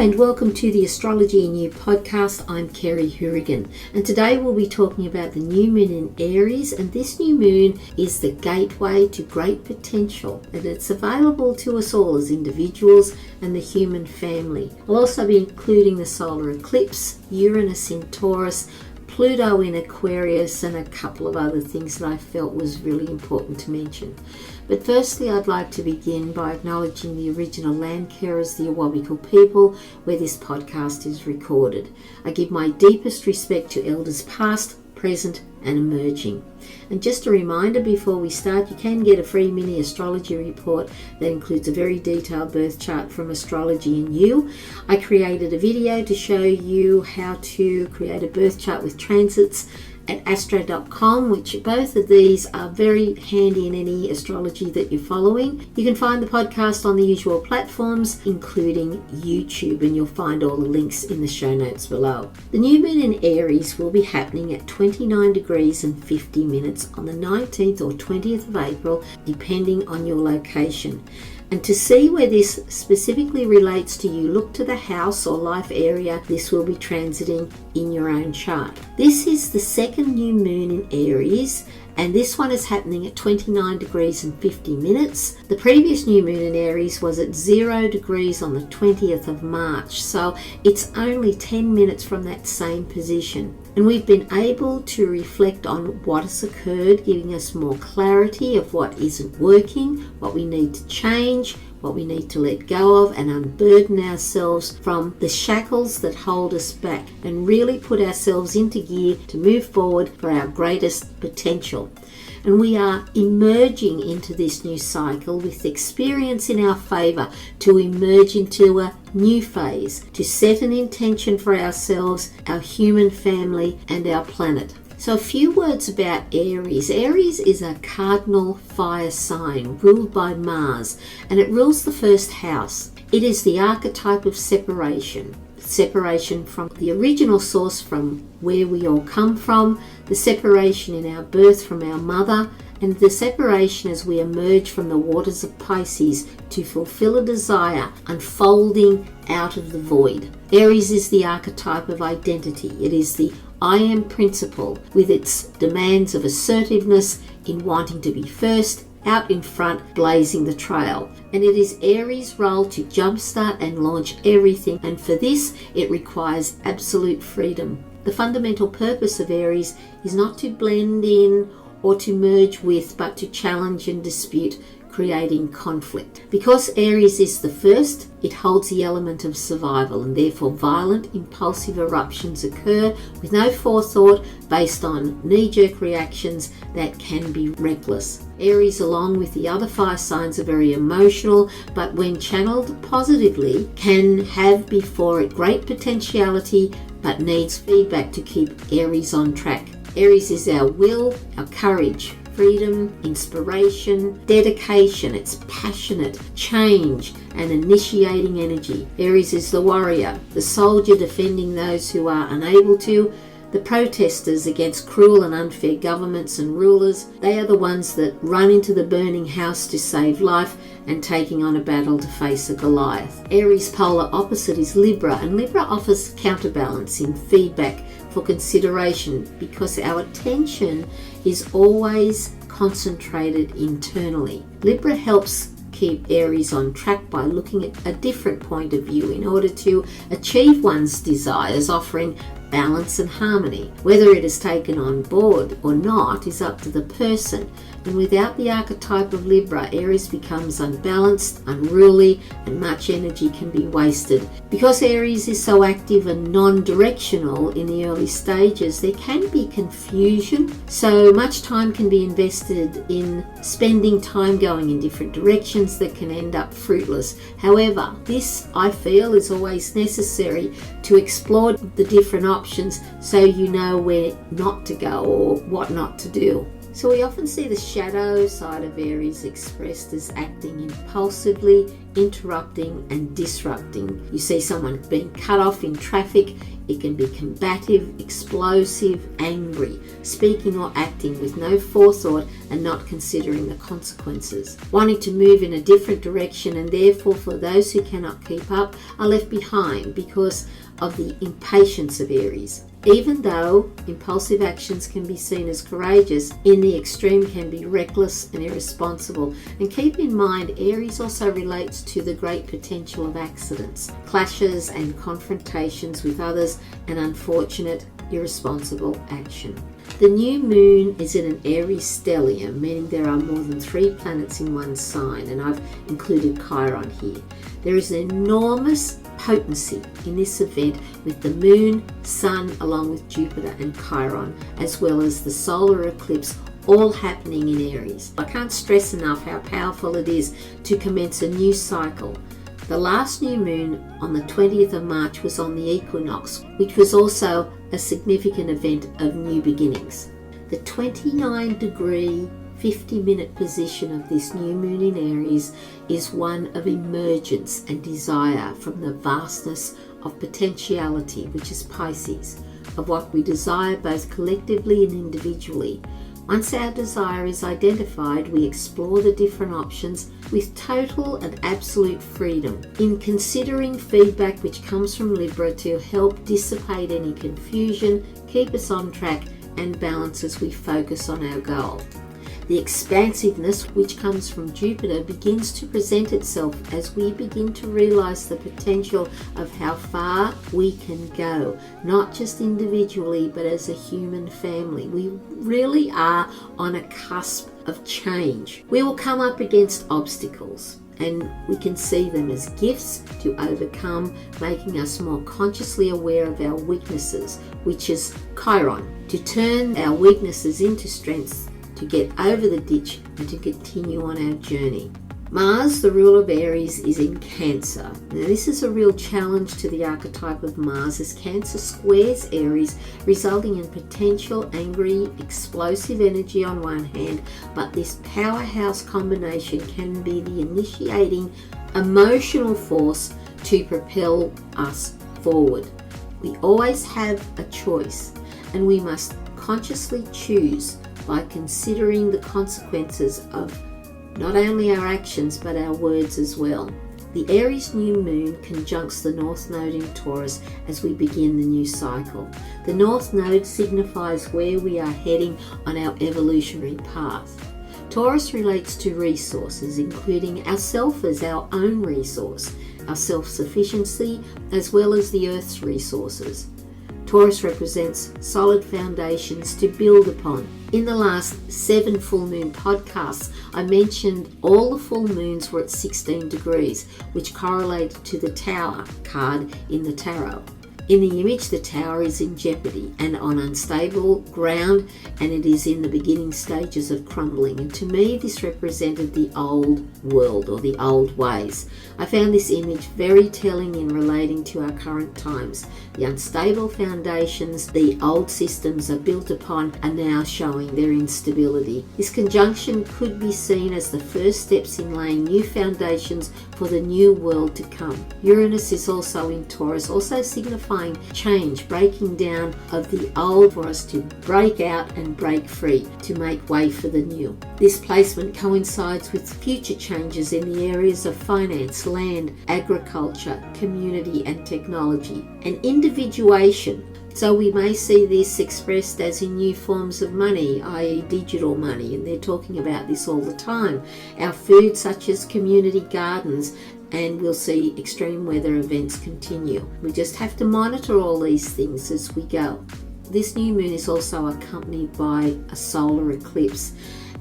and welcome to the Astrology in You podcast. I'm Kerry Hourigan, and today we'll be talking about the new moon in Aries, and this new moon is the gateway to great potential, and it's available to us all as individuals and the human family. I'll also be including the solar eclipse, Uranus in Taurus, Pluto in Aquarius, and a couple of other things that I felt was really important to mention. But firstly, I'd like to begin by acknowledging the original land carers, the Awabakal people, where this podcast is recorded. I give my deepest respect to elders past, present and emerging. And just a reminder before we start, you can get a free mini astrology report that includes a very detailed birth chart from Astrology in You. I created a video to show you how to create a birth chart with transits at astro.com, which both of these are very handy in any astrology that you're following. You can find the podcast on the usual platforms, including YouTube, and you'll find all the links in the show notes below. The new moon in Aries will be happening at 29 degrees and 50 minutes on the 19th or 20th of April, depending on your location. And to see where this specifically relates to you, look to the house or life area this will be transiting in your own chart. This is the second new moon in Aries, and this one is happening at 29 degrees and 50 minutes. The previous new moon in Aries was at 0 degrees on the 20th of March, so it's only 10 minutes from that same position. And we've been able to reflect on what has occurred, giving us more clarity of what isn't working, what we need to change, what we need to let go of, and unburden ourselves from the shackles that hold us back and really put ourselves into gear to move forward for our greatest potential. And we are emerging into this new cycle with experience in our favour to emerge into a new phase, to set an intention for ourselves, our human family and our planet. So a few words about Aries. Aries is a cardinal fire sign ruled by Mars, and it rules the first house. It is the archetype of separation from the original source, from where we all come from, the separation in our birth from our mother, and the separation as we emerge from the waters of Pisces to fulfill a desire, unfolding out of the void. Aries is the archetype of identity. It is the I am principle, with its demands of assertiveness in wanting to be first, out in front, blazing the trail. And it is Aries' role to jumpstart and launch everything, and for this it requires absolute freedom. The fundamental purpose of Aries is not to blend in or to merge with, but to challenge and dispute, creating conflict. Because Aries is the first, it holds the element of survival, and therefore violent, impulsive eruptions occur with no forethought, based on knee-jerk reactions that can be reckless. Aries, along with the other fire signs, are very emotional, but when channeled positively, can have before it great potentiality, but needs feedback to keep Aries on track. Aries is our will, our courage, freedom, inspiration, dedication. It's passionate, change and initiating energy. Aries is the warrior, the soldier defending those who are unable to, the protesters against cruel and unfair governments and rulers. They are the ones that run into the burning house to save life and taking on a battle to face a Goliath. Aries' polar opposite is Libra, and Libra offers counterbalance in feedback for consideration, because our attention is always concentrated internally. Libra helps keep Aries on track by looking at a different point of view in order to achieve one's desires, offering balance and harmony. Whether it is taken on board or not is up to the person, and without the archetype of Libra, Aries becomes unbalanced, unruly, and much energy can be wasted. Because Aries is so active and non-directional in the early stages, there can be confusion, so much time can be invested in spending time going in different directions that can end up fruitless. However, this, I feel, is always necessary to explore the different options so you know where not to go or what not to do. So we often see the shadow side of Aries expressed as acting impulsively, interrupting and disrupting. You see someone being cut off in traffic. It can be combative, explosive, angry, speaking or acting with no forethought and not considering the consequences. Wanting to move in a different direction, and therefore for those who cannot keep up are left behind because of the impatience of Aries. Even though impulsive actions can be seen as courageous, in the extreme can be reckless and irresponsible. And keep in mind, Aries also relates to the great potential of accidents, clashes and confrontations with others, and unfortunate, irresponsible action. The new moon is in an Aries stellium, meaning there are more than 3 planets in one sign, and I've included Chiron here. There is an enormous potency in this event with the moon, sun, along with Jupiter and Chiron, as well as the solar eclipse, all happening in Aries. I can't stress enough how powerful it is to commence a new cycle. The last new moon on the 20th of March was on the equinox, which was also a significant event of new beginnings. The 29-degree 50-minute position of this new moon in Aries is one of emergence and desire from the vastness of potentiality, which is Pisces, of what we desire both collectively and individually. Once our desire is identified, we explore the different options with total and absolute freedom, in considering feedback which comes from Libra to help dissipate any confusion, keep us on track and balance as we focus on our goal. The expansiveness which comes from Jupiter begins to present itself as we begin to realize the potential of how far we can go, not just individually but as a human family. We really are on a cusp of change. We will come up against obstacles, and we can see them as gifts to overcome, making us more consciously aware of our weaknesses, which is Chiron, to turn our weaknesses into strengths, to get over the ditch and to continue on our journey. Mars, the ruler of Aries, is in Cancer. Now this is a real challenge to the archetype of Mars, as Cancer squares Aries, resulting in potential angry, explosive energy on one hand, but this powerhouse combination can be the initiating emotional force to propel us forward. We always have a choice, and we must consciously choose by considering the consequences of not only our actions but our words as well. The Aries new moon conjuncts the North Node in Taurus as we begin the new cycle. The North Node signifies where we are heading on our evolutionary path. Taurus relates to resources, including ourself as our own resource, our self-sufficiency, as well as the Earth's resources. Taurus represents solid foundations to build upon. In the last 7 full moon podcasts, I mentioned all the full moons were at 16 degrees, which correlated to the Tower card in the tarot. In the image, the Tower is in jeopardy and on unstable ground, and it is in the beginning stages of crumbling. And to me, this represented the old world or the old ways. I found this image very telling in relating to our current times. The unstable foundations the old systems are built upon are now showing their instability. This conjunction could be seen as the first steps in laying new foundations for the new world to come. Uranus is also in Taurus, also signifying change, breaking down of the old for us to break out and break free, to make way for the new. This placement coincides with future changes in the areas of finance, land, agriculture, community and technology, and individuation. So we may see this expressed as in new forms of money, i.e. digital money, and they're talking about this all the time. Our food, such as community gardens, and we'll see extreme weather events continue. We just have to monitor all these things as we go. This new moon is also accompanied by a solar eclipse,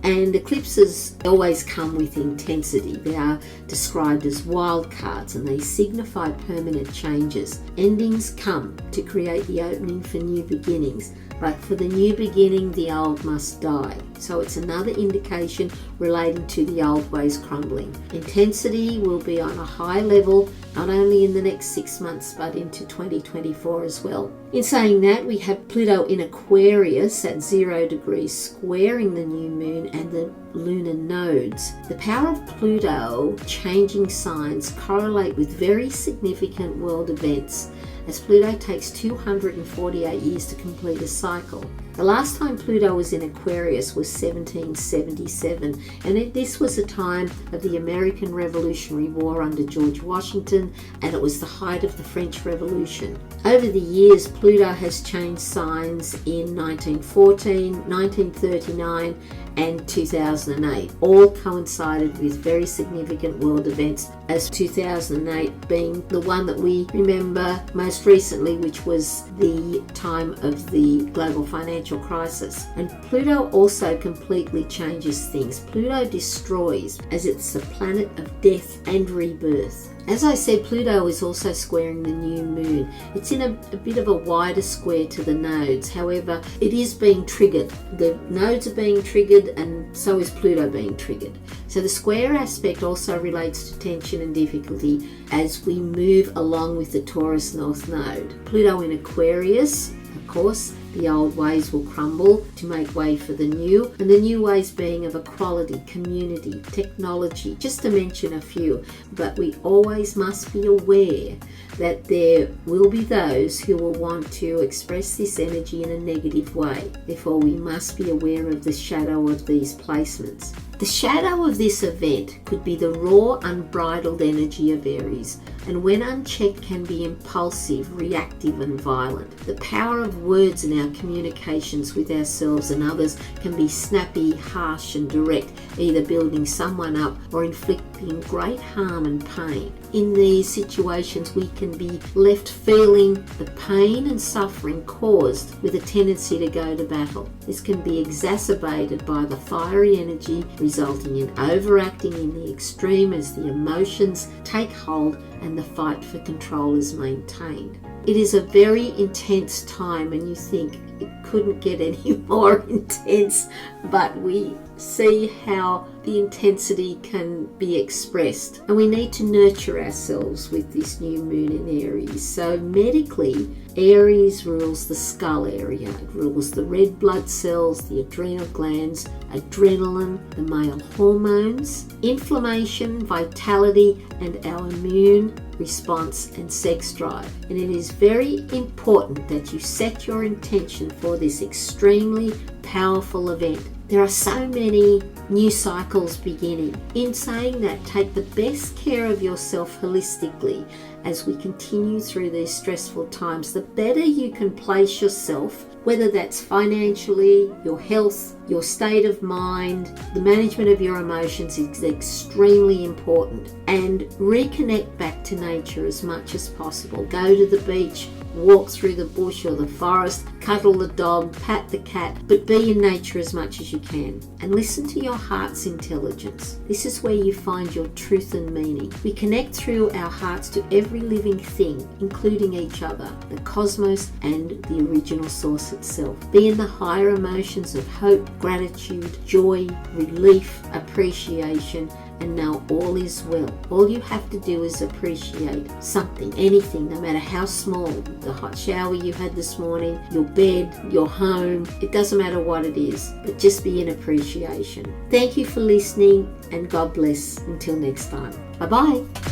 and eclipses always come with intensity. They are described as wild cards, and they signify permanent changes. Endings come to create the opening for new beginnings. but for the new beginning, the old must die. So it's another indication relating to the old ways crumbling. Intensity will be on a high level, not only in the next 6 months, but into 2024 as well. In saying that, we have Pluto in Aquarius at 0 degrees, squaring the new moon and the lunar nodes. The power of Pluto changing signs correlate with very significant world events, as Pluto takes 248 years to complete a cycle. The last time Pluto was in Aquarius was 1777, and this was a time of the American Revolutionary War under George Washington, and it was the height of the French Revolution. Over the years, Pluto has changed signs in 1914, 1939, and 2008, all coincided with very significant world events, as 2008 being the one that we remember most recently, which was the time of the global financial crisis. And Pluto also completely changes things. Pluto destroys, as it's a planet of death and rebirth. As I said, Pluto is also squaring the new moon. It's in a bit of a wider square to the nodes. However, it is being triggered. The nodes are being triggered, and so is Pluto being triggered. So the square aspect also relates to tension and difficulty as we move along with the Taurus North Node. Pluto in Aquarius, of course, the old ways will crumble to make way for the new, and the new ways being of equality, community, technology, just to mention a few. But we always must be aware that there will be those who will want to express this energy in a negative way. Therefore, we must be aware of the shadow of these placements. The shadow of this event could be the raw, unbridled energy of Aries, and when unchecked can be impulsive, reactive and violent. The power of words in our communications with ourselves and others can be snappy, harsh and direct, either building someone up or inflicting great harm and pain. In these situations, we can be left feeling the pain and suffering caused with a tendency to go to battle. This can be exacerbated by the fiery energy, resulting in overacting in the extreme as the emotions take hold and the fight for control is maintained. It is a very intense time, and you think it couldn't get any more intense, but we see how the intensity can be expressed, and we need to nurture ourselves with this new moon in Aries. So medically, Aries rules the skull area. It rules the red blood cells, the adrenal glands, adrenaline, the male hormones, inflammation, vitality, and our immune response and sex drive. And it is very important that you set your intention for this extremely powerful event. There are so many new cycles beginning. In saying that, take the best care of yourself holistically as we continue through these stressful times. The better you can place yourself, whether that's financially, your health, your state of mind, the management of your emotions is extremely important. And reconnect back to nature as much as possible. Go to the beach, walk through the bush or the forest, cuddle the dog, pat the cat, but be in nature as much as you can. And listen to your heart's intelligence. This is where you find your truth and meaning. We connect through our hearts to every living thing, including each other, the cosmos and the original source itself. Be in the higher emotions of hope, gratitude, joy, relief, appreciation, and now all is well. All you have to do is appreciate something, anything, no matter how small. The hot shower you had this morning, your bed, your home, it doesn't matter what it is, but just be in appreciation. Thank you for listening, and God bless. Until next time. Bye-bye.